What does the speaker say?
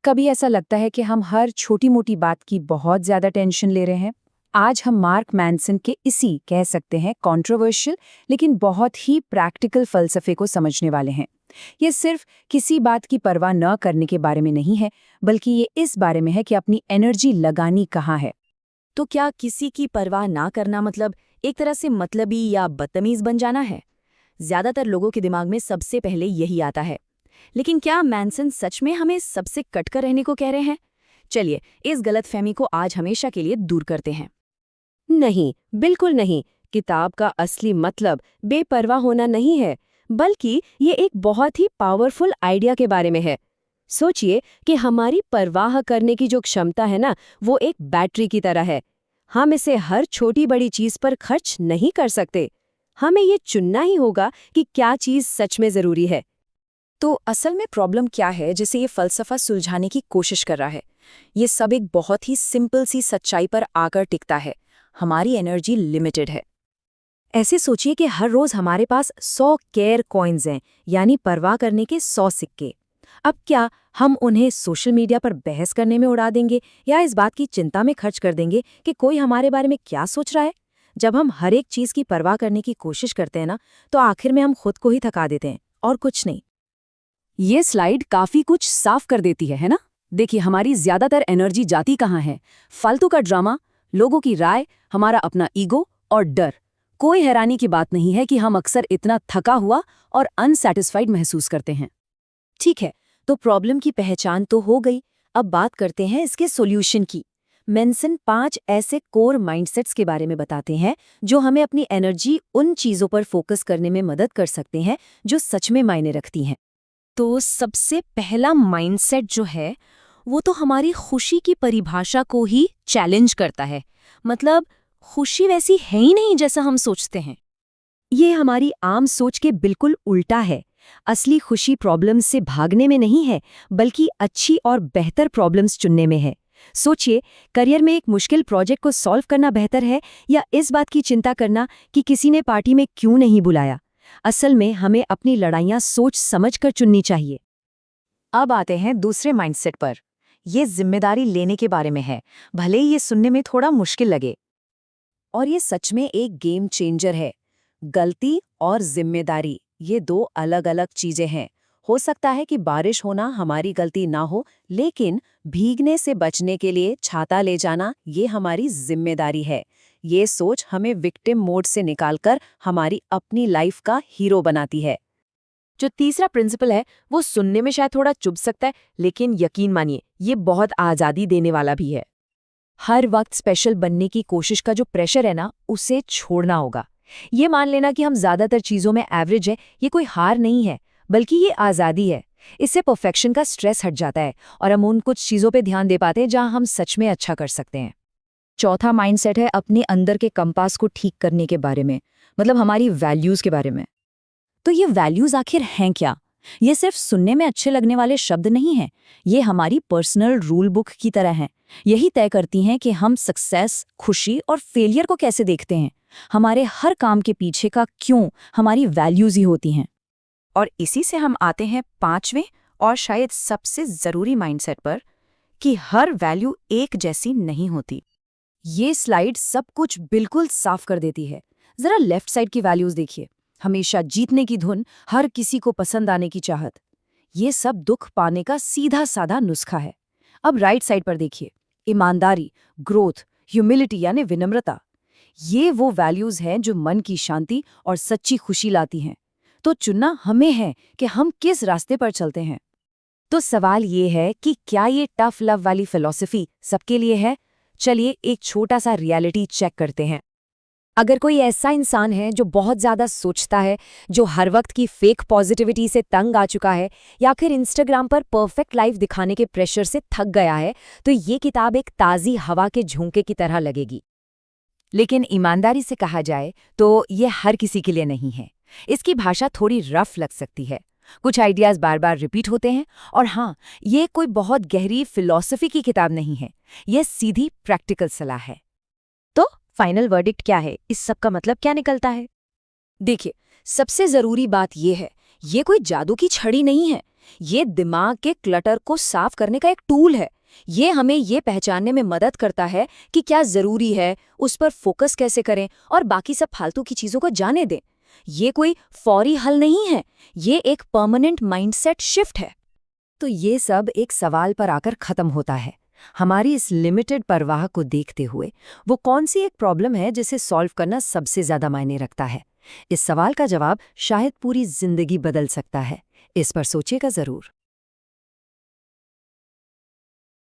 कभी ऐसा लगता है कि हम हर छोटी मोटी बात की बहुत ज्यादा टेंशन ले रहे हैं। आज हम मार्क मैनसन के इसी कह सकते हैं कंट्रोवर्शियल लेकिन बहुत ही प्रैक्टिकल फलसफे को समझने वाले हैं। ये सिर्फ किसी बात की परवाह न करने के बारे में नहीं है, बल्कि ये इस बारे में है कि अपनी एनर्जी लगानी कहाँ है। तो क्या किसी की परवाह ना करना मतलब एक तरह से मतलबी या बदतमीज बन जाना है? ज्यादातर लोगों के दिमाग में सबसे पहले यही आता है। लेकिन क्या मैनसन सच में हमें सबसे कटकर रहने को कह रहे हैं? चलिए इस गलतफहमी को आज हमेशा के लिए दूर करते हैं। नहीं, बिल्कुल नहीं। किताब का असली मतलब बेपरवाह होना नहीं है, बल्कि ये एक बहुत ही पावरफुल आइडिया के बारे में है। सोचिए कि हमारी परवाह करने की जो क्षमता है ना, वो एक बैटरी की तरह है। हम इसे हर छोटी बड़ी चीज पर खर्च नहीं कर सकते। हमें ये चुनना ही होगा कि क्या चीज सच में जरूरी है। तो असल में प्रॉब्लम क्या है जिसे ये फलसफा सुलझाने की कोशिश कर रहा है? ये सब एक बहुत ही सिंपल सी सच्चाई पर आकर टिकता है। हमारी एनर्जी लिमिटेड है। ऐसे सोचिए कि हर रोज हमारे पास 100 केयर कॉइन्स हैं, यानी परवाह करने के 100 सिक्के। अब क्या हम उन्हें सोशल मीडिया पर बहस करने में उड़ा देंगे या इस बात की चिंता में खर्च कर देंगे कि कोई हमारे बारे में क्या सोच रहा है? जब हम हर एक चीज की परवाह करने की कोशिश करते हैं ना, तो आखिर में हम खुद को ही थका देते हैं और कुछ नहीं। ये स्लाइड काफी कुछ साफ कर देती है ना? देखिए, हमारी ज्यादातर एनर्जी जाती कहाँ है? फालतू का ड्रामा, लोगों की राय, हमारा अपना ईगो और डर। कोई हैरानी की बात नहीं है कि हम अक्सर इतना थका हुआ और अनसैटिस्फाइड महसूस करते हैं। ठीक है, तो प्रॉब्लम की पहचान तो हो गई। अब बात करते हैं इसके सॉल्यूशन की। मेंसन 5 ऐसे कोर माइंडसेट्स के बारे में बताते हैं जो हमें अपनी एनर्जी उन चीजों पर फोकस करने में मदद कर सकते हैं जो सच में मायने रखती हैं। तो सबसे पहला माइंडसेट जो है वो तो हमारी खुशी की परिभाषा को ही चैलेंज करता है। मतलब खुशी वैसी है ही नहीं जैसा हम सोचते हैं। ये हमारी आम सोच के बिल्कुल उल्टा है। असली खुशी प्रॉब्लम्स से भागने में नहीं है, बल्कि अच्छी और बेहतर प्रॉब्लम्स चुनने में है। सोचिए, करियर में एक मुश्किल प्रोजेक्ट को सॉल्व करना बेहतर है या इस बात की चिंता करना कि किसी ने पार्टी में क्यों नहीं बुलाया? असल में हमें अपनी लड़ाइयाँ सोच समझकर चुननी चाहिए। अब आते हैं दूसरे माइंडसेट पर। ये जिम्मेदारी लेने के बारे में है, भले ही ये सुनने में थोड़ा मुश्किल लगे। और ये सच में एक गेम चेंजर है। गलती और जिम्मेदारी ये दो अलग अलग चीजें हैं। हो सकता है कि बारिश होना हमारी गलती ना हो, लेकिन भीगने से बचने के लिए छाता ले जाना ये हमारी जिम्मेदारी है। ये सोच हमें विक्टिम मोड से निकालकर हमारी अपनी लाइफ का हीरो बनाती है। जो तीसरा प्रिंसिपल है वो सुनने में शायद थोड़ा चुभ सकता है, लेकिन यकीन मानिए ये बहुत आज़ादी देने वाला भी है। हर वक्त स्पेशल बनने की कोशिश का जो प्रेशर है ना, उसे छोड़ना होगा। ये मान लेना कि हम ज्यादातर चीजों में एवरेज है, ये कोई हार नहीं है, बल्कि ये आज़ादी है। इससे परफेक्शन का स्ट्रेस हट जाता है और हम उन कुछ चीजों पे ध्यान दे पाते हैं जहां हम सच में अच्छा कर सकते हैं। चौथा माइंडसेट है अपने अंदर के कंपास को ठीक करने के बारे में, मतलब हमारी वैल्यूज के बारे में। तो ये वैल्यूज आखिर हैं क्या? ये सिर्फ सुनने में अच्छे लगने वाले शब्द नहीं हैं। ये हमारी पर्सनल रूल बुक की तरह हैं। यही तय करती हैं कि हम सक्सेस, खुशी और फेलियर को कैसे देखते हैं। हमारे हर काम के पीछे का क्यों हमारी वैल्यूज ही होती हैं। और इसी से हम आते हैं पांचवें और शायद सबसे जरूरी माइंडसेट पर, कि हर वैल्यू एक जैसी नहीं होती। ये स्लाइड सब कुछ बिल्कुल साफ कर देती है। जरा लेफ्ट साइड की वैल्यूज देखिए। हमेशा जीतने की धुन, हर किसी को पसंद आने की चाहत, ये सब दुख पाने का सीधा साधा नुस्खा है। अब राइट साइड पर देखिए, ईमानदारी, ग्रोथ, ह्यूमिलिटी यानी विनम्रता। ये वो वैल्यूज हैं जो मन की शांति और सच्ची खुशी लाती हैं। तो चुनना हमें है कि हम किस रास्ते पर चलते हैं। तो सवाल ये है कि क्या ये टफ लव वाली फिलॉसफी सबके लिए है? चलिए एक छोटा सा रियलिटी चेक करते हैं। अगर कोई ऐसा इंसान है जो बहुत ज़्यादा सोचता है, जो हर वक्त की फेक पॉजिटिविटी से तंग आ चुका है, या फिर इंस्टाग्राम पर परफेक्ट लाइफ दिखाने के प्रेशर से थक गया है, तो ये किताब एक ताज़ी हवा के झोंके की तरह लगेगी। लेकिन ईमानदारी से कहा जाए तो ये हर किसी के लिए नहीं है। इसकी भाषा थोड़ी रफ लग सकती है, कुछ आइडियाज़ बार बार रिपीट होते हैं, और हाँ, ये कोई बहुत गहरी फिलॉसफी की किताब नहीं है, यह सीधी प्रैक्टिकल सलाह है। तो फाइनल वर्डिक्ट क्या है? इस सब का मतलब क्या निकलता है? देखिए, सबसे जरूरी बात यह है, ये कोई जादू की छड़ी नहीं है। ये दिमाग के क्लटर को साफ करने का एक टूल है। ये हमें ये पहचानने में मदद करता है कि क्या जरूरी है, उस पर फोकस कैसे करें और बाकी सब फालतू की चीजों को जाने दें। ये कोई फौरी हल नहीं है, ये एक परमानेंट माइंडसेट शिफ्ट है। तो ये सब एक सवाल पर आकर खत्म होता है। हमारी इस लिमिटेड परवाह को देखते हुए वो कौन सी एक प्रॉब्लम है जिसे सॉल्व करना सबसे ज्यादा मायने रखता है? इस सवाल का जवाब शायद पूरी जिंदगी बदल सकता है। इस पर सोचिएगा जरूर।